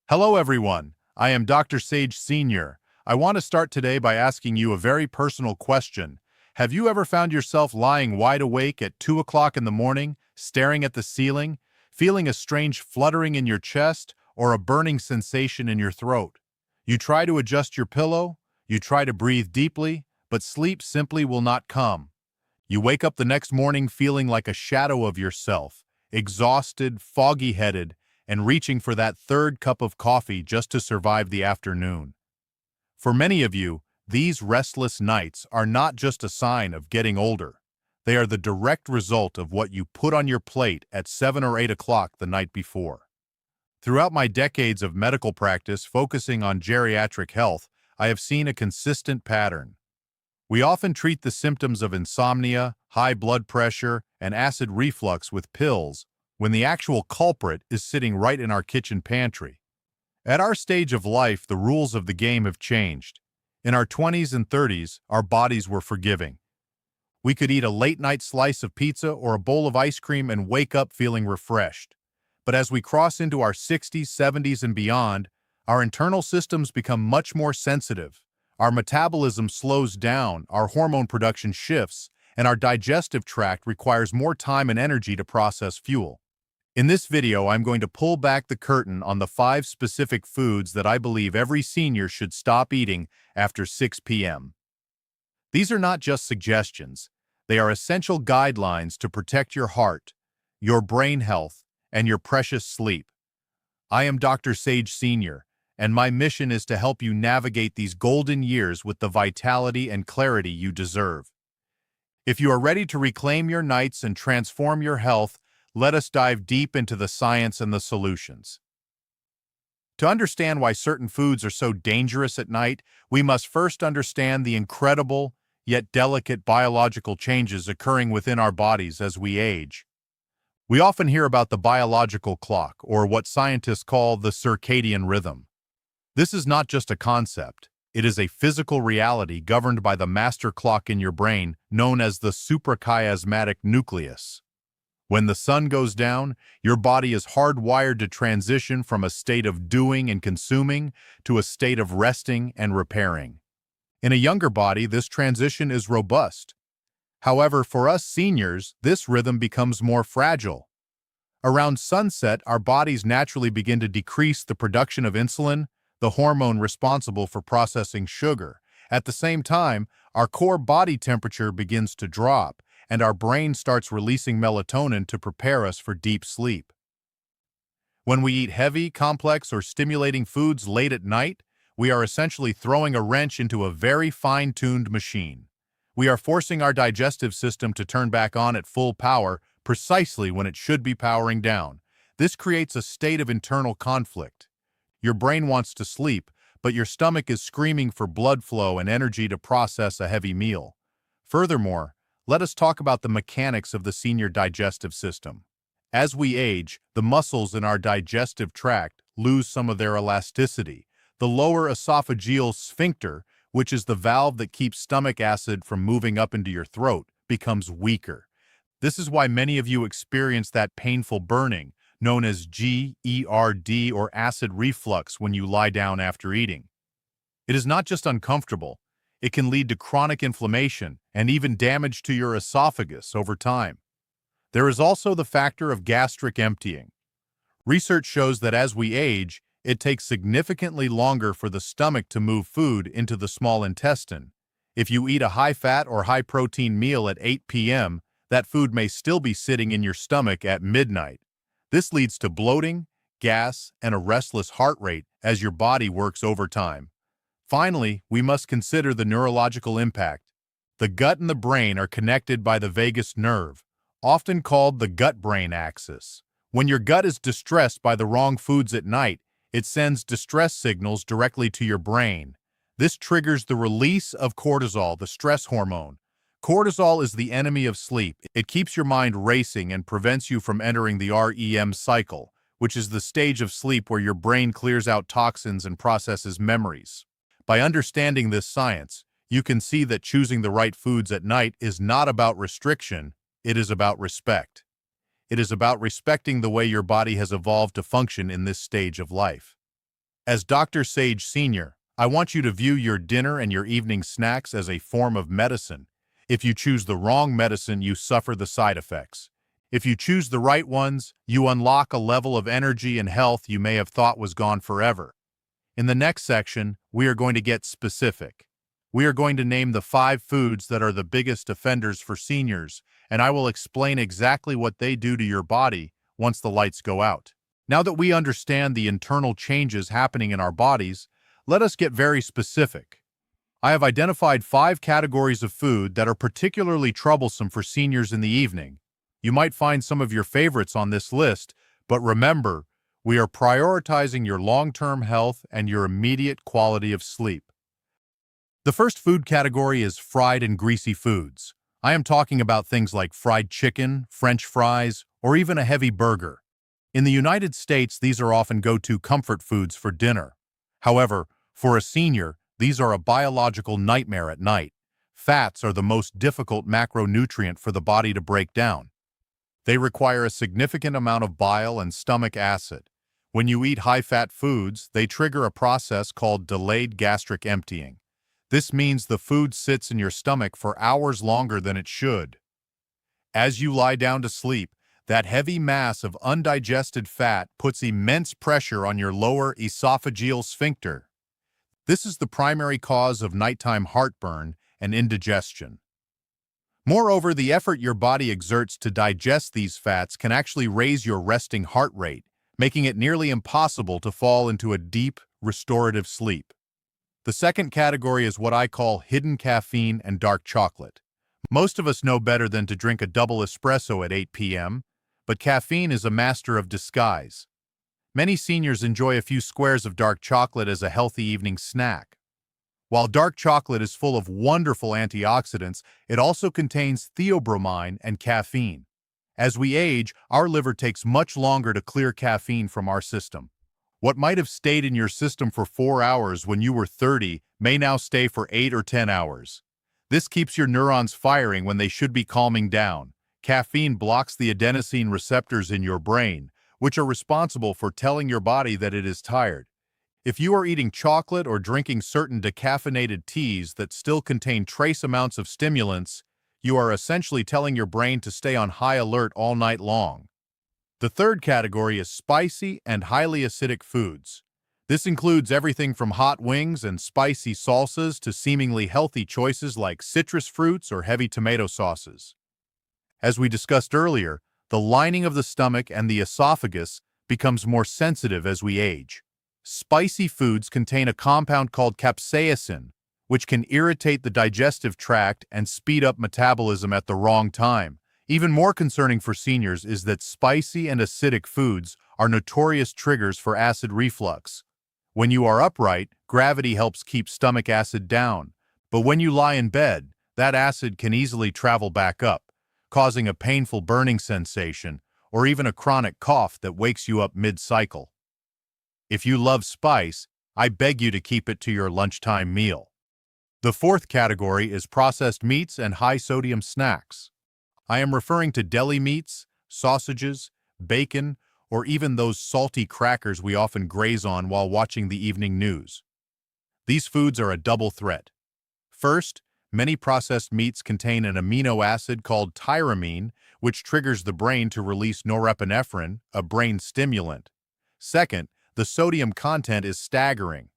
Hello, everyone. I am Dr. Sage Sr. I want to start today by asking you a very personal question. Have you ever found yourself lying wide awake at 2 o'clock in the morning, staring at the ceiling, feeling a strange fluttering in your chest or a burning sensation in your throat? You try to adjust your pillow, you try to breathe deeply, but sleep simply will not come. You wake up the next morning feeling like a shadow of yourself, exhausted, foggy-headed, and reaching for that third cup of coffee just to survive the afternoon. For many of you, these restless nights are not just a sign of getting older. They are the direct result of what you put on your plate at 7 or 8 o'clock the night before. Throughout my decades of medical practice focusing on geriatric health, I have seen a consistent pattern. We often treat the symptoms of insomnia, high blood pressure, and acid reflux with pills, when the actual culprit is sitting right in our kitchen pantry. At our stage of life, the rules of the game have changed. In our 20s and 30s, our bodies were forgiving. We could eat a late-night slice of pizza or a bowl of ice cream and wake up feeling refreshed. But as we cross into our 60s, 70s, and beyond, our internal systems become much more sensitive. Our metabolism slows down, our hormone production shifts, and our digestive tract requires more time and energy to process fuel. In this video, I'm going to pull back the curtain on the 5 specific foods that I believe every senior should stop eating after 6 p.m. These are not just suggestions. They are essential guidelines to protect your heart, your brain health, and your precious sleep. I am Dr. Sage Sr., and my mission is to help you navigate these golden years with the vitality and clarity you deserve. If you are ready to reclaim your nights and transform your health, let us dive deep into the science and the solutions. To understand why certain foods are so dangerous at night, we must first understand the incredible, yet delicate biological changes occurring within our bodies as we age. We often hear about the biological clock, or what scientists call the circadian rhythm. This is not just a concept. It is a physical reality governed by the master clock in your brain, known as the suprachiasmatic nucleus. When the sun goes down, your body is hardwired to transition from a state of doing and consuming to a state of resting and repairing. In a younger body, this transition is robust. However, for us seniors, this rhythm becomes more fragile. Around sunset, our bodies naturally begin to decrease the production of insulin, the hormone responsible for processing sugar. At the same time, our core body temperature begins to drop, and our brain starts releasing melatonin to prepare us for deep sleep. When we eat heavy, complex, or stimulating foods late at night, we are essentially throwing a wrench into a very fine-tuned machine. We are forcing our digestive system to turn back on at full power precisely when it should be powering down. This creates a state of internal conflict. Your brain wants to sleep, but your stomach is screaming for blood flow and energy to process a heavy meal. Furthermore, let us talk about the mechanics of the senior digestive system. As we age, the muscles in our digestive tract lose some of their elasticity. The lower esophageal sphincter, which is the valve that keeps stomach acid from moving up into your throat, becomes weaker. This is why many of you experience that painful burning, known as GERD or acid reflux, when you lie down after eating. It is not just uncomfortable. It can lead to chronic inflammation and even damage to your esophagus over time. There is also the factor of gastric emptying. Research shows that as we age, it takes significantly longer for the stomach to move food into the small intestine. If you eat a high-fat or high-protein meal at 8 p.m., that food may still be sitting in your stomach at midnight. This leads to bloating, gas, and a restless heart rate as your body works overtime. Finally, we must consider the neurological impact. The gut and the brain are connected by the vagus nerve, often called the gut-brain axis. When your gut is distressed by the wrong foods at night, it sends distress signals directly to your brain. This triggers the release of cortisol, the stress hormone. Cortisol is the enemy of sleep. It keeps your mind racing and prevents you from entering the REM cycle, which is the stage of sleep where your brain clears out toxins and processes memories. By understanding this science, you can see that choosing the right foods at night is not about restriction, it is about respect. It is about respecting the way your body has evolved to function in this stage of life. As Dr. Sage Sr., I want you to view your dinner and your evening snacks as a form of medicine. If you choose the wrong medicine, you suffer the side effects. If you choose the right ones, you unlock a level of energy and health you may have thought was gone forever. In the next section, we are going to get specific. We are going to name the 5 foods that are the biggest offenders for seniors, and I will explain exactly what they do to your body once the lights go out. Now that we understand the internal changes happening in our bodies, let us get very specific. I have identified 5 categories of food that are particularly troublesome for seniors in the evening. You might find some of your favorites on this list, but remember, we are prioritizing your long-term health and your immediate quality of sleep. The first food category is fried and greasy foods. I am talking about things like fried chicken, French fries, or even a heavy burger. In the United States, these are often go-to comfort foods for dinner. However, for a senior, these are a biological nightmare at night. Fats are the most difficult macronutrient for the body to break down. They require a significant amount of bile and stomach acid. When you eat high-fat foods, they trigger a process called delayed gastric emptying. This means the food sits in your stomach for hours longer than it should. As you lie down to sleep, that heavy mass of undigested fat puts immense pressure on your lower esophageal sphincter. This is the primary cause of nighttime heartburn and indigestion. Moreover, the effort your body exerts to digest these fats can actually raise your resting heart rate, making it nearly impossible to fall into a deep, restorative sleep. The second category is what I call hidden caffeine and dark chocolate. Most of us know better than to drink a double espresso at 8 p.m., but caffeine is a master of disguise. Many seniors enjoy a few squares of dark chocolate as a healthy evening snack. While dark chocolate is full of wonderful antioxidants, it also contains theobromine and caffeine. As we age, our liver takes much longer to clear caffeine from our system. What might have stayed in your system for 4 hours when you were 30 may now stay for 8 or 10 hours. This keeps your neurons firing when they should be calming down. Caffeine blocks the adenosine receptors in your brain, which are responsible for telling your body that it is tired. If you are eating chocolate or drinking certain decaffeinated teas that still contain trace amounts of stimulants, you are essentially telling your brain to stay on high alert all night long. The third category is spicy and highly acidic foods. This includes everything from hot wings and spicy salsas to seemingly healthy choices like citrus fruits or heavy tomato sauces. As we discussed earlier, the lining of the stomach and the esophagus becomes more sensitive as we age. Spicy foods contain a compound called capsaicin, which can irritate the digestive tract and speed up metabolism at the wrong time. Even more concerning for seniors is that spicy and acidic foods are notorious triggers for acid reflux. When you are upright, gravity helps keep stomach acid down, but when you lie in bed, that acid can easily travel back up, causing a painful burning sensation or even a chronic cough that wakes you up mid-cycle. If you love spice, I beg you to keep it to your lunchtime meal. The fourth category is processed meats and high-sodium snacks. I am referring to deli meats, sausages, bacon, or even those salty crackers we often graze on while watching the evening news. These foods are a double threat. First, many processed meats contain an amino acid called tyramine, which triggers the brain to release norepinephrine, a brain stimulant. Second, the sodium content is staggering.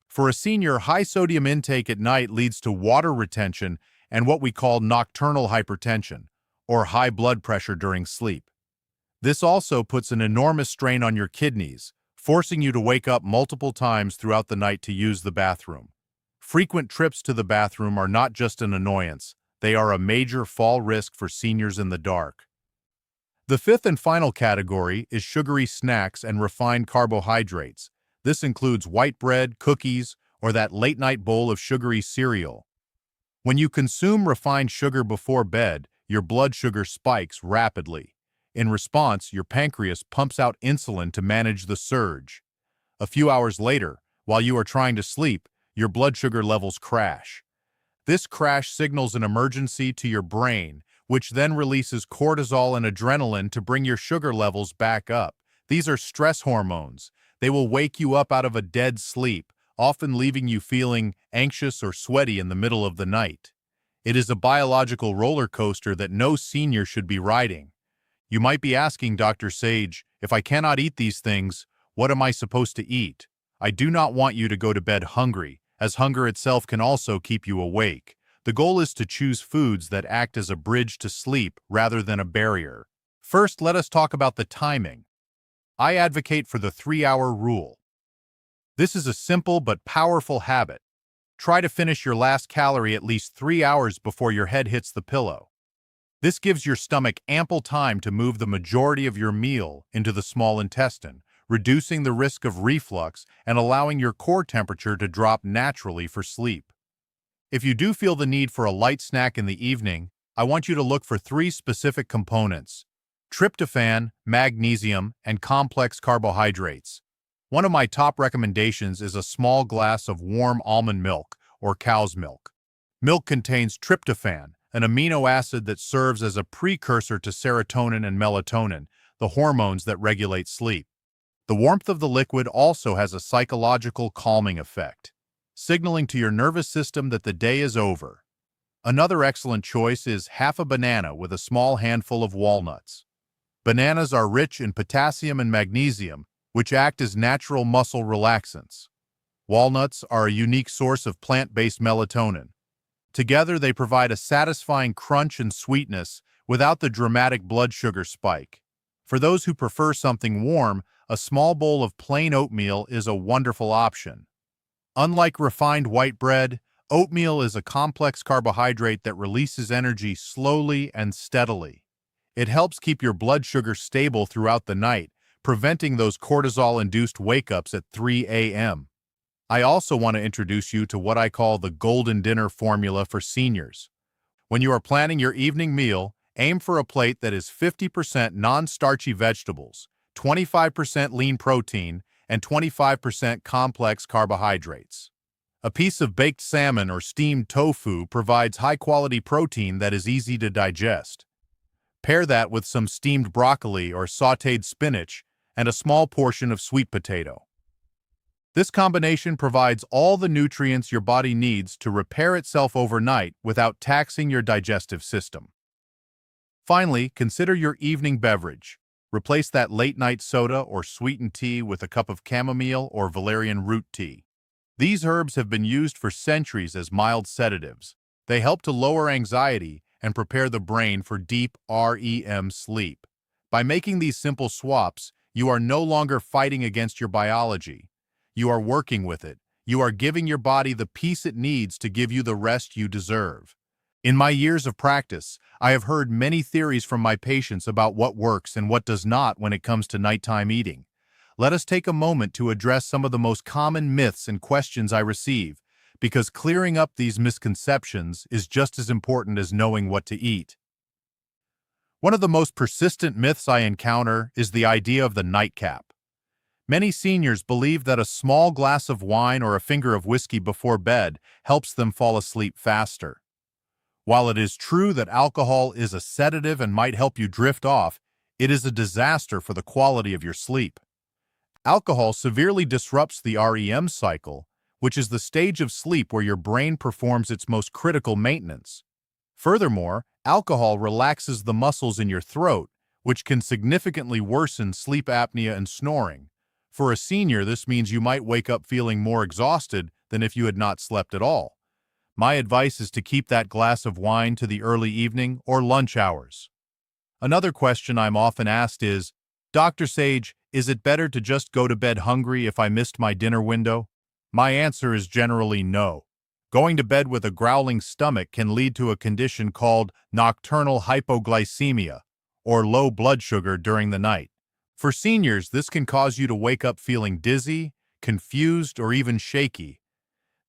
For a senior, high sodium intake at night leads to water retention and what we call nocturnal hypertension, or high blood pressure during sleep. This also puts an enormous strain on your kidneys, forcing you to wake up multiple times throughout the night to use the bathroom. Frequent trips to the bathroom are not just an annoyance, they are a major fall risk for seniors in the dark. The fifth and final category is sugary snacks and refined carbohydrates. This includes white bread, cookies, or that late-night bowl of sugary cereal. When you consume refined sugar before bed, your blood sugar spikes rapidly. In response, your pancreas pumps out insulin to manage the surge. A few hours later, while you are trying to sleep, your blood sugar levels crash. This crash signals an emergency to your brain, which then releases cortisol and adrenaline to bring your sugar levels back up. These are stress hormones. They will wake you up out of a dead sleep, often leaving you feeling anxious or sweaty in the middle of the night. It is a biological roller coaster that no senior should be riding. You might be asking, Dr. Sage, if I cannot eat these things, what am I supposed to eat? I do not want you to go to bed hungry, as hunger itself can also keep you awake. The goal is to choose foods that act as a bridge to sleep rather than a barrier. First, let us talk about the timing. I advocate for the 3-hour rule. This is a simple but powerful habit. Try to finish your last calorie at least 3 hours before your head hits the pillow. This gives your stomach ample time to move the majority of your meal into the small intestine, reducing the risk of reflux and allowing your core temperature to drop naturally for sleep. If you do feel the need for a light snack in the evening, I want you to look for 3 specific components: tryptophan, magnesium, and complex carbohydrates. One of my top recommendations is a small glass of warm almond milk or cow's milk. Milk contains tryptophan, an amino acid that serves as a precursor to serotonin and melatonin, the hormones that regulate sleep. The warmth of the liquid also has a psychological calming effect, signaling to your nervous system that the day is over. Another excellent choice is half a banana with a small handful of walnuts. Bananas are rich in potassium and magnesium, which act as natural muscle relaxants. Walnuts are a unique source of plant-based melatonin. Together, they provide a satisfying crunch and sweetness without the dramatic blood sugar spike. For those who prefer something warm, a small bowl of plain oatmeal is a wonderful option. Unlike refined white bread, oatmeal is a complex carbohydrate that releases energy slowly and steadily. It helps keep your blood sugar stable throughout the night, preventing those cortisol-induced wake-ups at 3 a.m. I also want to introduce you to what I call the golden dinner formula for seniors. When you are planning your evening meal, aim for a plate that is 50% non-starchy vegetables, 25% lean protein, and 25% complex carbohydrates. A piece of baked salmon or steamed tofu provides high-quality protein that is easy to digest. Pair that with some steamed broccoli or sautéed spinach and a small portion of sweet potato. This combination provides all the nutrients your body needs to repair itself overnight without taxing your digestive system. Finally, consider your evening beverage. Replace that late-night soda or sweetened tea with a cup of chamomile or valerian root tea. These herbs have been used for centuries as mild sedatives. They help to lower anxiety and prepare the brain for deep REM sleep. By making these simple swaps, you are no longer fighting against your biology. You are working with it. You are giving your body the peace it needs to give you the rest you deserve. In my years of practice, I have heard many theories from my patients about what works and what does not when it comes to nighttime eating. Let us take a moment to address some of the most common myths and questions I receive, because clearing up these misconceptions is just as important as knowing what to eat. One of the most persistent myths I encounter is the idea of the nightcap. Many seniors believe that a small glass of wine or a finger of whiskey before bed helps them fall asleep faster. While it is true that alcohol is a sedative and might help you drift off, it is a disaster for the quality of your sleep. Alcohol severely disrupts the REM cycle, which is the stage of sleep where your brain performs its most critical maintenance. Furthermore, alcohol relaxes the muscles in your throat, which can significantly worsen sleep apnea and snoring. For a senior, this means you might wake up feeling more exhausted than if you had not slept at all. My advice is to keep that glass of wine to the early evening or lunch hours. Another question I'm often asked is, Dr. Sage, is it better to just go to bed hungry if I missed my dinner window? My answer is generally no. Going to bed with a growling stomach can lead to a condition called nocturnal hypoglycemia, or low blood sugar during the night. For seniors, this can cause you to wake up feeling dizzy, confused, or even shaky.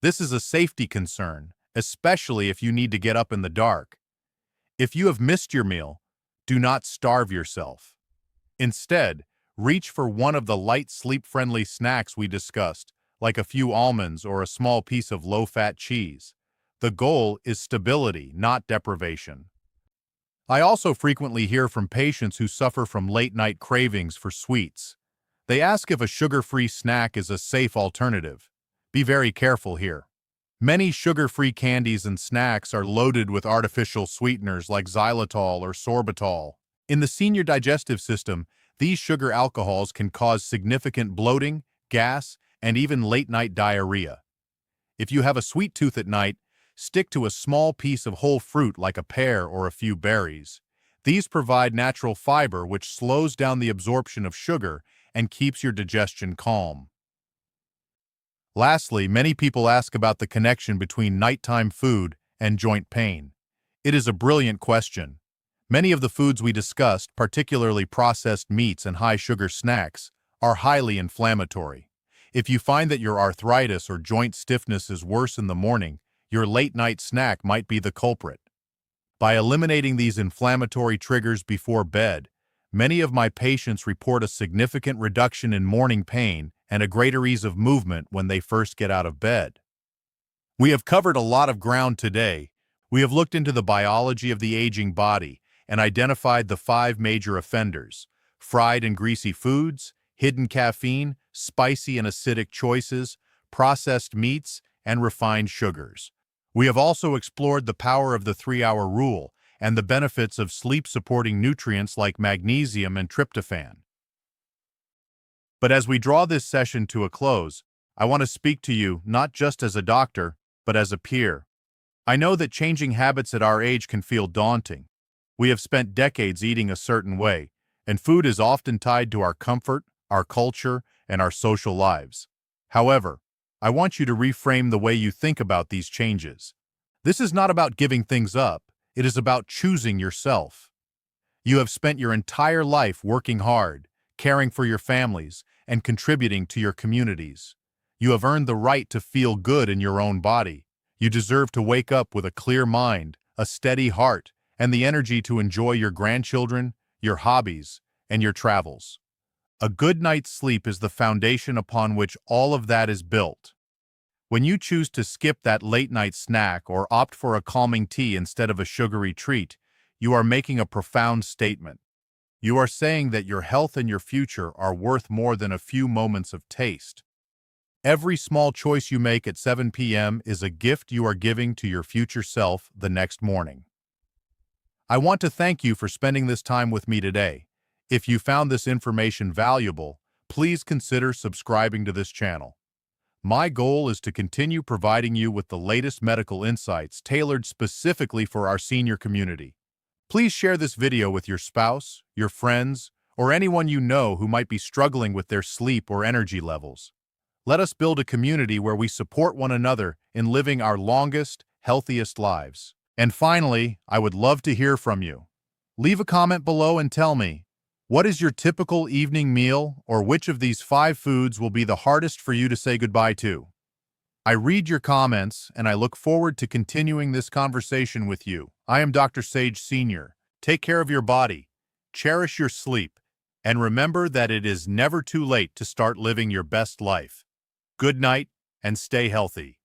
This is a safety concern, especially if you need to get up in the dark. If you have missed your meal, do not starve yourself. Instead, reach for one of the light sleep-friendly snacks we discussed, like a few almonds or a small piece of low-fat cheese. The goal is stability, not deprivation. I also frequently hear from patients who suffer from late-night cravings for sweets. They ask if a sugar-free snack is a safe alternative. Be very careful here. Many sugar-free candies and snacks are loaded with artificial sweeteners like xylitol or sorbitol. In the senior digestive system, these sugar alcohols can cause significant bloating, gas, and even late-night diarrhea. If you have a sweet tooth at night, stick to a small piece of whole fruit like a pear or a few berries. These provide natural fiber which slows down the absorption of sugar and keeps your digestion calm. Lastly, many people ask about the connection between nighttime food and joint pain. It is a brilliant question. Many of the foods we discussed, particularly processed meats and high-sugar snacks, are highly inflammatory. If you find that your arthritis or joint stiffness is worse in the morning, your late-night snack might be the culprit. By eliminating these inflammatory triggers before bed, many of my patients report a significant reduction in morning pain and a greater ease of movement when they first get out of bed. We have covered a lot of ground today. We have looked into the biology of the aging body and identified the 5 major offenders: fried and greasy foods, hidden caffeine, spicy and acidic choices, processed meats, and refined sugars. We have also explored the power of the 3-hour rule and the benefits of sleep-supporting nutrients like magnesium and tryptophan. But as we draw this session to a close, I want to speak to you not just as a doctor, but as a peer. I know that changing habits at our age can feel daunting. We have spent decades eating a certain way, and food is often tied to our comfort, our culture, and our social lives. However, I want you to reframe the way you think about these changes. This is not about giving things up, it is about choosing yourself. You have spent your entire life working hard, caring for your families, and contributing to your communities. You have earned the right to feel good in your own body. You deserve to wake up with a clear mind, a steady heart, and the energy to enjoy your grandchildren, your hobbies, and your travels. A good night's sleep is the foundation upon which all of that is built. When you choose to skip that late-night snack or opt for a calming tea instead of a sugary treat, you are making a profound statement. You are saying that your health and your future are worth more than a few moments of taste. Every small choice you make at 7 p.m. is a gift you are giving to your future self the next morning. I want to thank you for spending this time with me today. If you found this information valuable, please consider subscribing to this channel. My goal is to continue providing you with the latest medical insights tailored specifically for our senior community. Please share this video with your spouse, your friends, or anyone you know who might be struggling with their sleep or energy levels. Let us build a community where we support one another in living our longest, healthiest lives. And finally, I would love to hear from you. Leave a comment below and tell me, what is your typical evening meal, or which of these 5 foods will be the hardest for you to say goodbye to? I read your comments, and I look forward to continuing this conversation with you. I am Dr. Sage Sr. Take care of your body, cherish your sleep, and remember that it is never too late to start living your best life. Good night, and stay healthy.